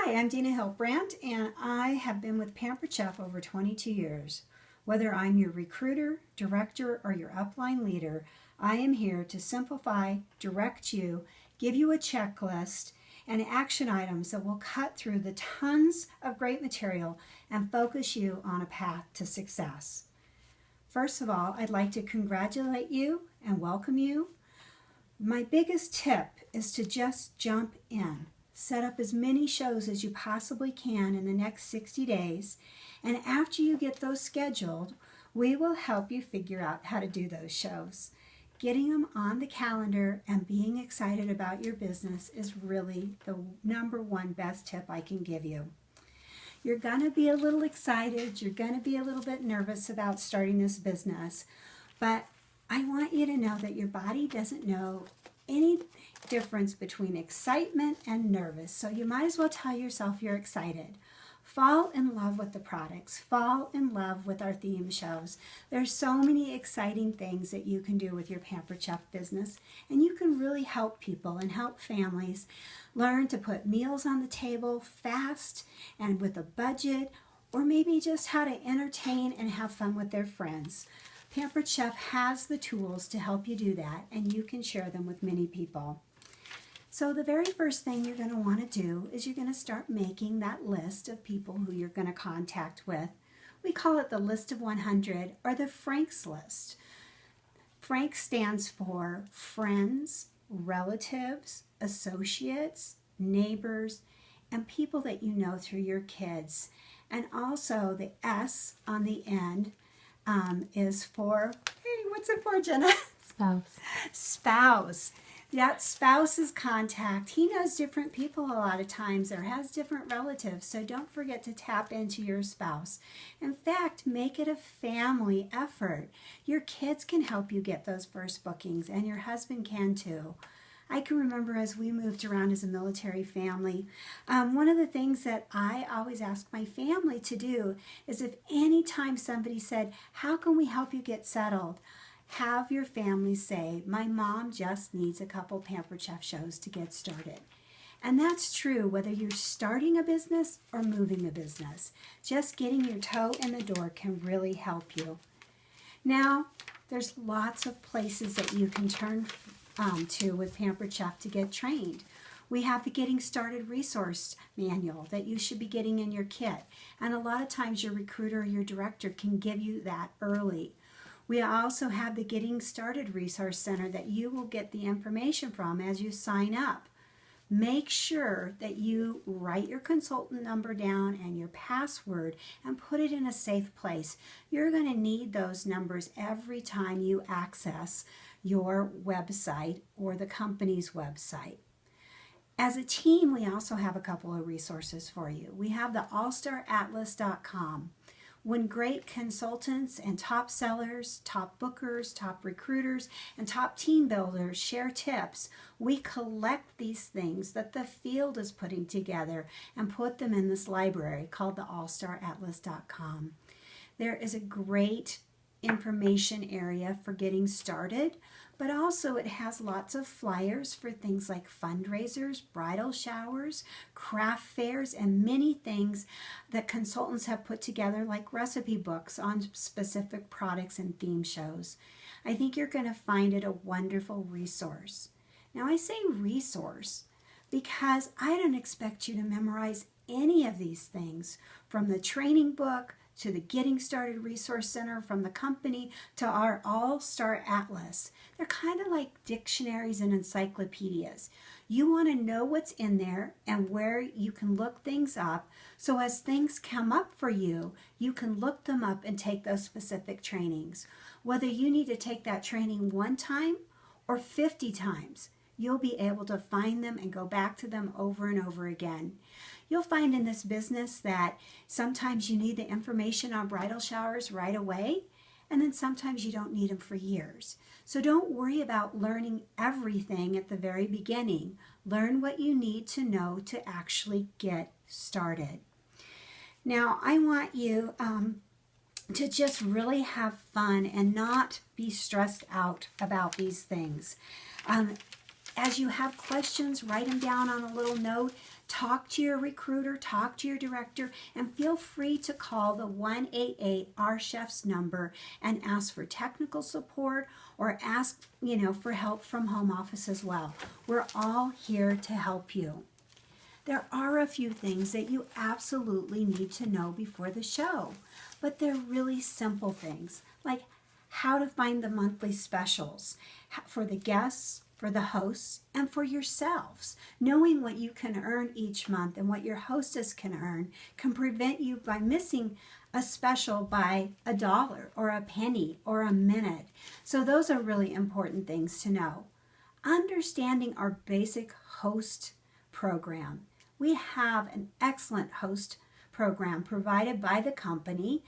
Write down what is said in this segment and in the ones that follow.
Hi, I'm Dina Hiltbrand, and I have been with Pampered Chef over 22 years. Whether I'm your recruiter, director, or your upline leader, I am here to simplify, direct you, give you a checklist, and action items that will cut through the tons of great material and focus you on a path to success. First of all, I'd like to congratulate you and welcome you. My biggest tip is to just jump in. Set up as many shows as you possibly can in the next 60 days, and after you get those scheduled, we will help you figure out how to do those shows. Getting them on the calendar and being excited about your business is really the number one best tip I can give you. You're going to be a little excited, you're going to be a little bit nervous about starting this business, but I want you to know that your body doesn't know any difference between excitement and nervous, so you might as well tell yourself you're excited. Fall in love with the products. Fall in love with our theme shows. There's so many exciting things that you can do with your Pampered Chef business, and you can really help people and help families learn to put meals on the table fast and with a budget, or maybe just how to entertain and have fun with their friends. Pampered Chef has the tools to help you do that, and you can share them with many people. So the very first thing you're going to want to do is you're going to start making that list of people who you're going to contact with. We call it the list of 100 or the Frank's list. Frank stands for friends, relatives, associates, neighbors, and people that you know through your kids. And also the S on the end is for, hey, what's it for, Jenna? Spouse. Spouse. That spouse's contact. He knows different people a lot of times or has different relatives, so don't forget to tap into your spouse. In fact, make it a family effort. Your kids can help you get those first bookings, and your husband can too. I can remember as we moved around as a military family, one of the things that I always ask my family to do is if any time somebody said, how can we help you get settled? Have your family say, my mom just needs a couple Pampered Chef shows to get started. And that's true whether you're starting a business or moving a business. Just getting your toe in the door can really help you. Now, there's lots of places that you can turn to with Pampered Chef to get trained. We have the Getting Started resource manual that you should be getting in your kit. And a lot of times your recruiter or your director can give you that early. We also have the Getting Started Resource Center that you will get the information from as you sign up. Make sure that you write your consultant number down and your password and put it in a safe place. You're going to need those numbers every time you access your website or the company's website. As a team, we also have a couple of resources for you. We have the allstaratlas.com. When great consultants and top sellers, top bookers, top recruiters, and top team builders share tips, we collect these things that the field is putting together and put them in this library called the allstaratlas.com. There is a great information area for getting started, but also it has lots of flyers for things like fundraisers, bridal showers, craft fairs, and many things that consultants have put together like recipe books on specific products and theme shows. I think you're going to find it a wonderful resource. Now I say resource because I don't expect you to memorize any of these things, from the training book to the Getting Started Resource Center, from the company to our All-Star Atlas. They're kind of like dictionaries and encyclopedias. You want to know what's in there and where you can look things up, so as things come up for you, you can look them up and take those specific trainings. Whether you need to take that training one time or 50 times, you'll be able to find them and go back to them over and over again. You'll find in this business that sometimes you need the information on bridal showers right away, and then sometimes you don't need them for years. So don't worry about learning everything at the very beginning. Learn what you need to know to actually get started. Now, I want you to just really have fun and not be stressed out about these things. As you have questions, write them down on a little note. Talk to your recruiter, talk to your director, and feel free to call the 188 Our Chefs number and ask for technical support or ask, for help from home office as well. We're all here to help you. There are a few things that you absolutely need to know before the show, but they're really simple things, like how to find the monthly specials for the guests, for the hosts, and for yourselves. Knowing what you can earn each month and what your hostess can earn can prevent you by missing a special by $1 or a penny or a minute. So those are really important things to know. Understanding our basic host program. We have an excellent host program provided by the company.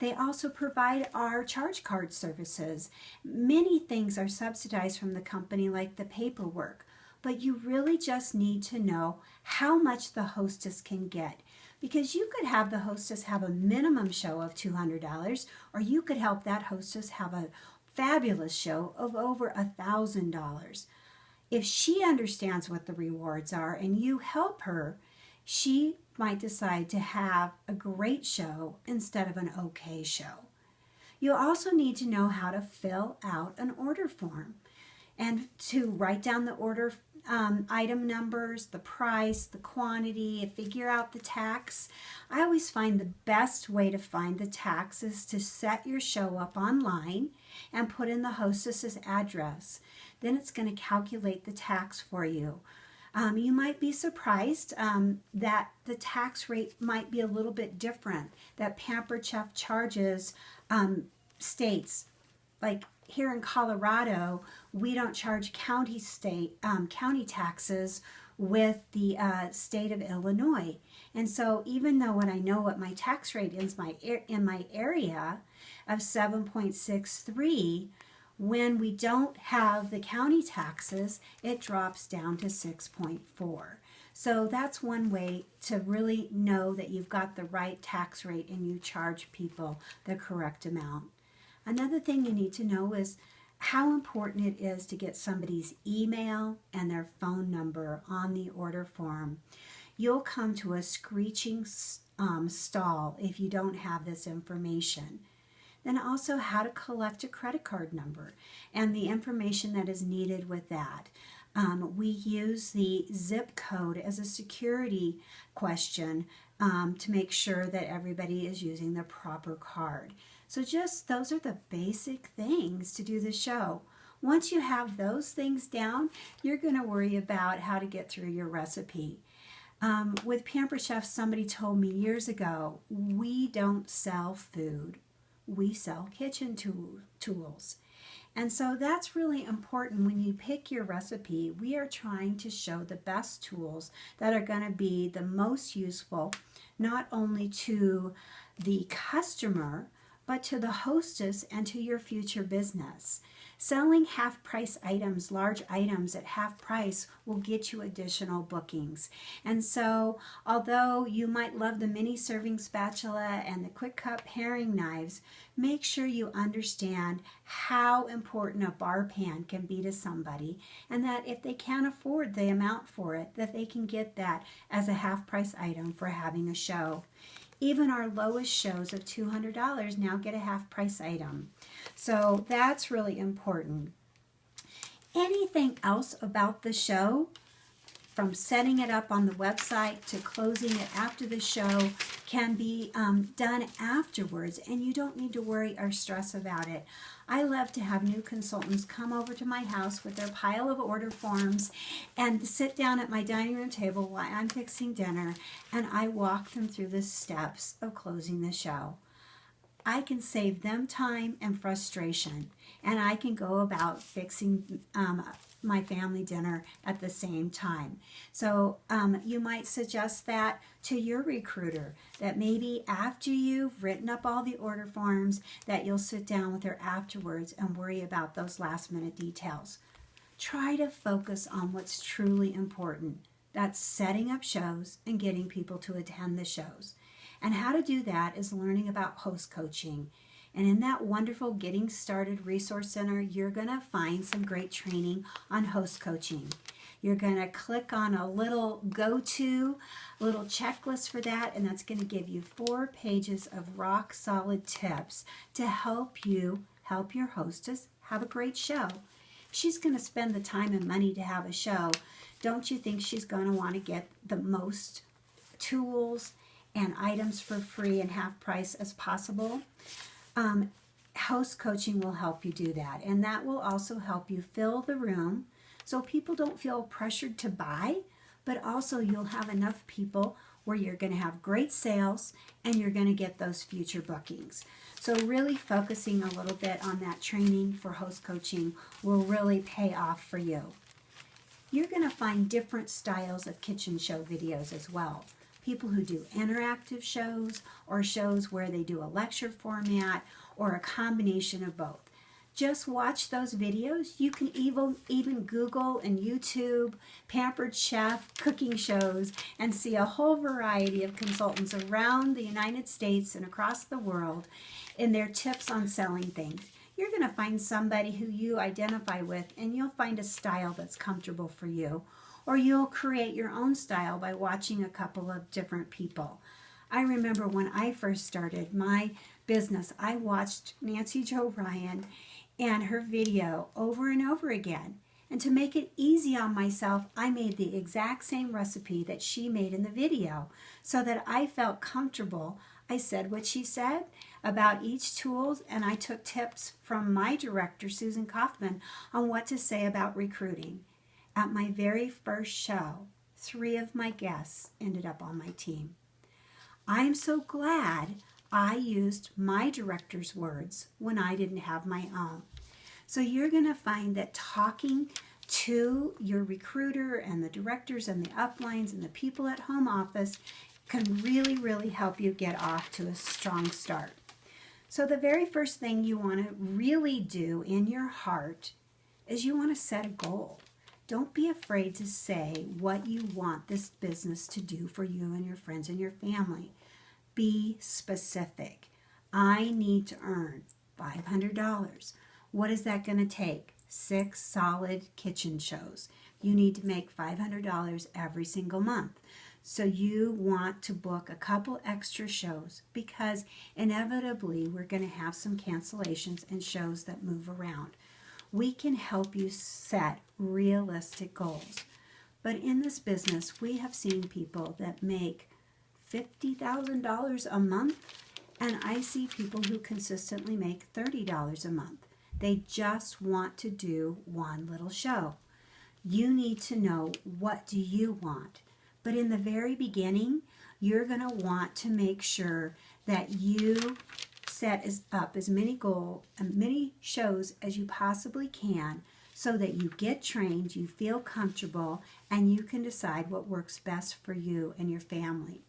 They also provide our charge card services. Many things are subsidized from the company, like the paperwork, but you really just need to know how much the hostess can get, because you could have the hostess have a minimum show of $200, or you could help that hostess have a fabulous show of over $1,000. If she understands what the rewards are and you help her, she might decide to have a great show instead of an okay show. You also need to know how to fill out an order form and to write down the order item numbers, the price, the quantity, figure out the tax. I always find the best way to find the tax is to set your show up online and put in the hostess's address. Then it's going to calculate the tax for you. You might be surprised that the tax rate might be a little bit different, that Pampered Chef charges states. Like here in Colorado, we don't charge county taxes with the state of Illinois. And so even though when I know what my tax rate is in my area of 7.63, when we don't have the county taxes, it drops down to 6.4. So that's one way to really know that you've got the right tax rate and you charge people the correct amount. Another thing you need to know is how important it is to get somebody's email and their phone number on the order form. You'll come to a screeching stall if you don't have this information. Then also how to collect a credit card number and the information that is needed with that. We use the zip code as a security question to make sure that everybody is using the proper card. So just those are the basic things to do the show. Once you have those things down, you're going to worry about how to get through your recipe. With Pampered Chef, somebody told me years ago, we don't sell food. We sell kitchen tools. And so that's really important when you pick your recipe. We are trying to show the best tools that are going to be the most useful, not only to the customer, but to the hostess and to your future business. Selling half-price items, large items at half price, will get you additional bookings. And so, although you might love the mini serving spatula and the quick cut paring knives, make sure you understand how important a bar pan can be to somebody, and that if they can't afford the amount for it, that they can get that as a half-price item for having a show. Even our lowest shows of $200 now get a half-price item. So that's really important. Anything else about the show, from setting it up on the website to closing it after the show, can be done afterwards, and you don't need to worry or stress about it. I love to have new consultants come over to my house with their pile of order forms and sit down at my dining room table while I'm fixing dinner, and I walk them through the steps of closing the show. I can save them time and frustration, and I can go about fixing my family dinner at the same time. So you might suggest that to your recruiter, that maybe after you've written up all the order forms, that you'll sit down with her afterwards and worry about those last minute details. Try to focus on what's truly important. That's setting up shows and getting people to attend the shows. And how to do that is learning about host coaching. And in that wonderful Getting Started Resource Center, you're going to find some great training on host coaching. You're going to click on a little go-to, little checklist for that, and that's going to give you 4 pages of rock solid tips to help you help your hostess have a great show. She's going to spend the time and money to have a show. Don't you think she's going to want to get the most tools and items for free and half price as possible? Host coaching will help you do that, and that will also help you fill the room so people don't feel pressured to buy, but also you'll have enough people where you're going to have great sales and you're going to get those future bookings. So really focusing a little bit on that training for host coaching will really pay off for you. You're going to find different styles of kitchen show videos as well. People who do interactive shows or shows where they do a lecture format or a combination of both. Just watch those videos. You can even Google and YouTube Pampered Chef cooking shows and see a whole variety of consultants around the United States and across the world in their tips on selling things. You're going to find somebody who you identify with, and you'll find a style that's comfortable for you. Or you'll create your own style by watching a couple of different people. I remember when I first started my business, I watched Nancy Jo Ryan and her video over and over again. And to make it easy on myself, I made the exact same recipe that she made in the video so that I felt comfortable. I said what she said about each tool, and I took tips from my director, Susan Kaufman, on what to say about recruiting. At my very first show, 3 of my guests ended up on my team. I'm so glad I used my director's words when I didn't have my own. So you're going to find that talking to your recruiter and the directors and the uplines and the people at home office can really, really help you get off to a strong start. So the very first thing you want to really do in your heart is you want to set a goal. Don't be afraid to say what you want this business to do for you and your friends and your family. Be specific. I need to earn $500. What is that going to take? 6 solid kitchen shows. You need to make $500 every single month. So you want to book a couple extra shows because inevitably we're going to have some cancellations and shows that move around. We can help you set realistic goals. But in this business, we have seen people that make $50,000 a month, and I see people who consistently make $30 a month. They just want to do one little show. You need to know, what do you want? But in the very beginning, you're going to want to make sure that you set up as many shows as you possibly can so that you get trained, you feel comfortable, and you can decide what works best for you and your family.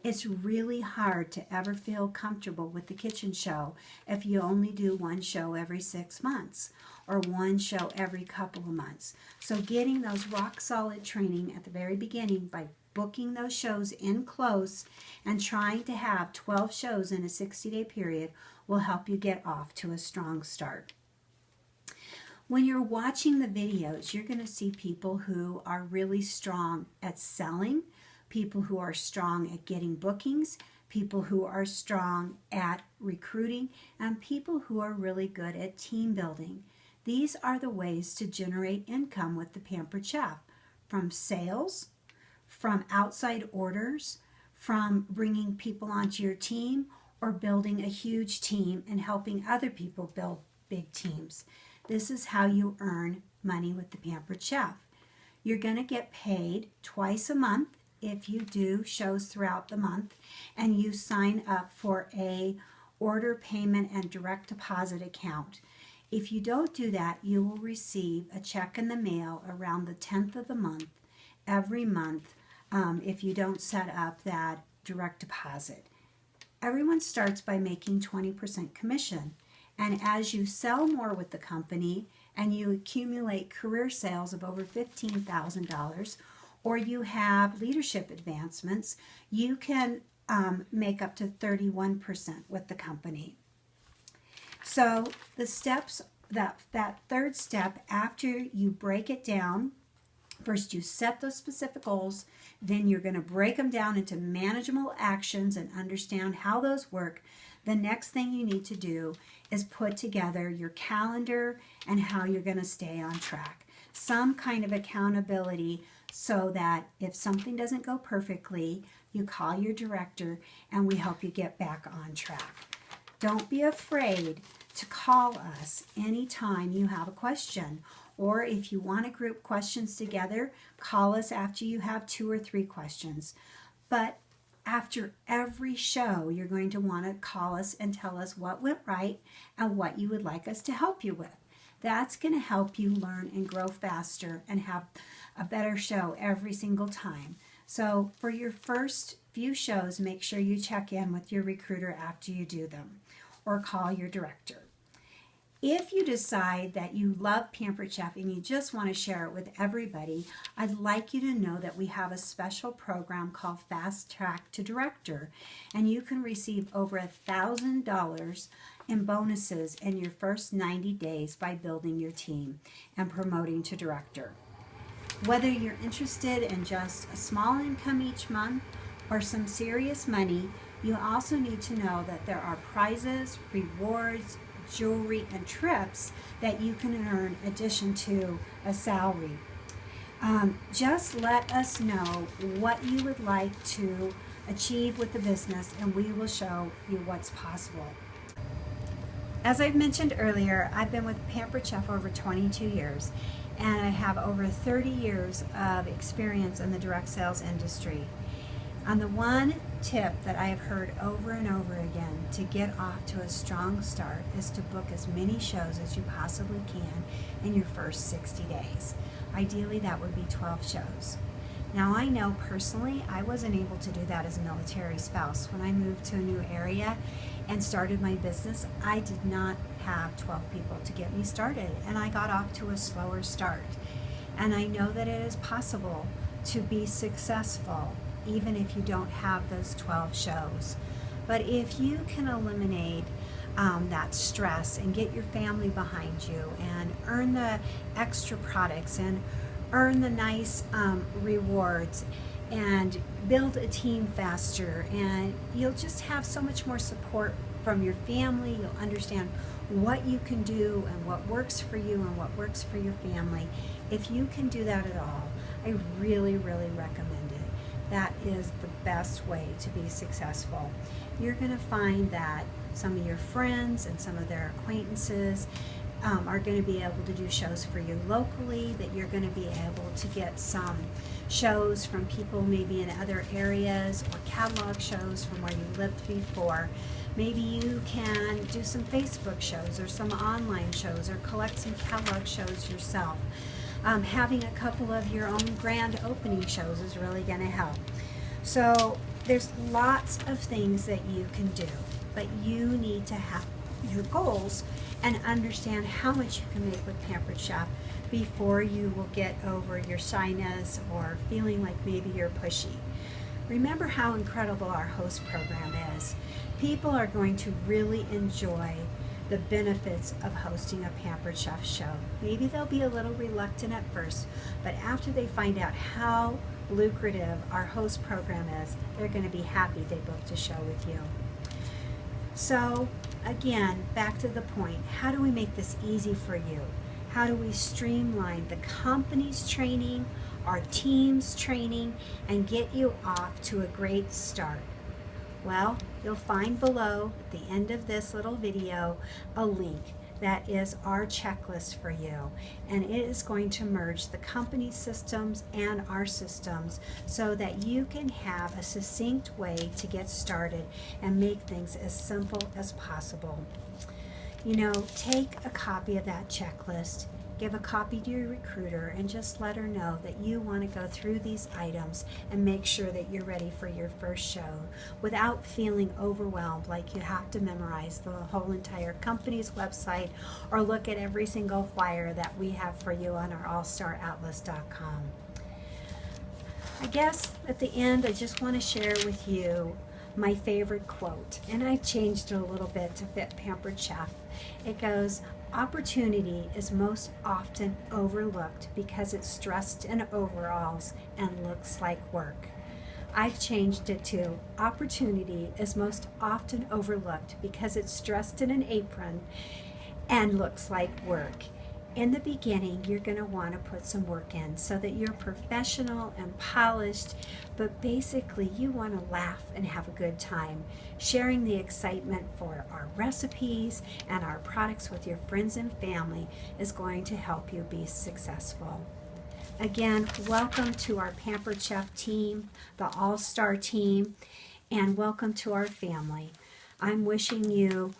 It's really hard to ever feel comfortable with the kitchen show if you only do one show every 6 months or one show every couple of months. So getting those rock solid training at the very beginning by booking those shows in close and trying to have 12 shows in a 60-day period will help you get off to a strong start. When you're watching the videos, you're going to see people who are really strong at selling, people who are strong at getting bookings, people who are strong at recruiting, and people who are really good at team building. These are the ways to generate income with the Pampered Chef, from sales, from outside orders, from bringing people onto your team, or building a huge team and helping other people build big teams. This is how you earn money with the Pampered Chef. You're going to get paid twice a month if you do shows throughout the month and you sign up for a order payment and direct deposit account. If you don't do that, you will receive a check in the mail around the 10th of the month every month if you don't set up that direct deposit. Everyone starts by making 20% commission, and as you sell more with the company and you accumulate career sales of over $15,000, or you have leadership advancements, you can make up to 31% with the company. So the steps, that third step, after you break it down First, you set those specific goals, then you're going to break them down into manageable actions and understand how those work. The next thing you need to do is put together your calendar and how you're going to stay on track. Some kind of accountability so that if something doesn't go perfectly, you call your director and we help you get back on track. Don't be afraid to call us anytime you have a question, or if you want to group questions together, call us after you have 2 or 3 questions. But after every show, you're going to want to call us and tell us what went right and what you would like us to help you with. That's going to help you learn and grow faster and have a better show every single time. So for your first few shows, make sure you check in with your recruiter after you do them, or call your director. If you decide that you love Pampered Chef and you just want to share it with everybody, I'd like you to know that we have a special program called Fast Track to Director, and you can receive over $1,000 in bonuses in your first 90 days by building your team and promoting to director. Whether you're interested in just a small income each month or some serious money, you also need to know that there are prizes, rewards, jewelry, and trips that you can earn in addition to a salary. Just let us know what you would like to achieve with the business and we will show you what's possible. As I've mentioned earlier, I've been with Pampered Chef over 22 years and I have over 30 years of experience in the direct sales industry. And the one tip that I have heard over and over again to get off to a strong start is to book as many shows as you possibly can in your first 60 days. Ideally, that would be 12 shows. Now, I know personally I wasn't able to do that as a military spouse. When I moved to a new area and started my business, I did not have 12 people to get me started, and I got off to a slower start. And I know that it is possible to be successful even if you don't have those 12 shows. But if you can eliminate that stress and get your family behind you and earn the extra products and earn the nice rewards and build a team faster, and you'll just have so much more support from your family. You'll understand what you can do and what works for you and what works for your family. If you can do that at all, I really, really recommend it. That is the best way to be successful. You're going to find that some of your friends and some of their acquaintances are going to be able to do shows for you locally, that you're going to be able to get some shows from people maybe in other areas or catalog shows from where you lived before. Maybe you can do some Facebook shows or some online shows or collect some catalog shows yourself. Having a couple of your own grand opening shows is really going to help. So there's lots of things that you can do, but you need to have your goals and understand how much you can make with Pampered Chef before you will get over your shyness or feeling like maybe you're pushy. Remember how incredible our host program is. People are going to really enjoy the benefits of hosting a Pampered Chef show. Maybe they'll be a little reluctant at first, but after they find out how lucrative our host program is, they're going to be happy they booked a show with you. So again, back to the point, how do we make this easy for you? How do we streamline the company's training, our team's training, and get you off to a great start? Well, you'll find below at the end of this little video a link that is our checklist for you, and it is going to merge the company systems and our systems so that you can have a succinct way to get started and make things as simple as possible. You know, take a copy of that checklist, give a copy to your recruiter, and just let her know that you want to go through these items and make sure that you're ready for your first show without feeling overwhelmed like you have to memorize the whole entire company's website or look at every single flyer that we have for you on our allstaratlas.com. I guess at the end I just want to share with you my favorite quote, and I changed it a little bit to fit Pampered Chef. It goes, Opportunity is most often overlooked because it's dressed in overalls and looks like work. I've changed it to opportunity is most often overlooked because it's dressed in an apron and looks like work. In the beginning, you're going to want to put some work in so that you're professional and polished, but basically you want to laugh and have a good time. Sharing the excitement for our recipes and our products with your friends and family is going to help you be successful. Again, welcome to our Pampered Chef team, the All-Star team, and welcome to our family. I'm wishing you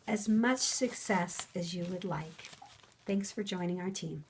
as much success as you would like. Thanks for joining our team.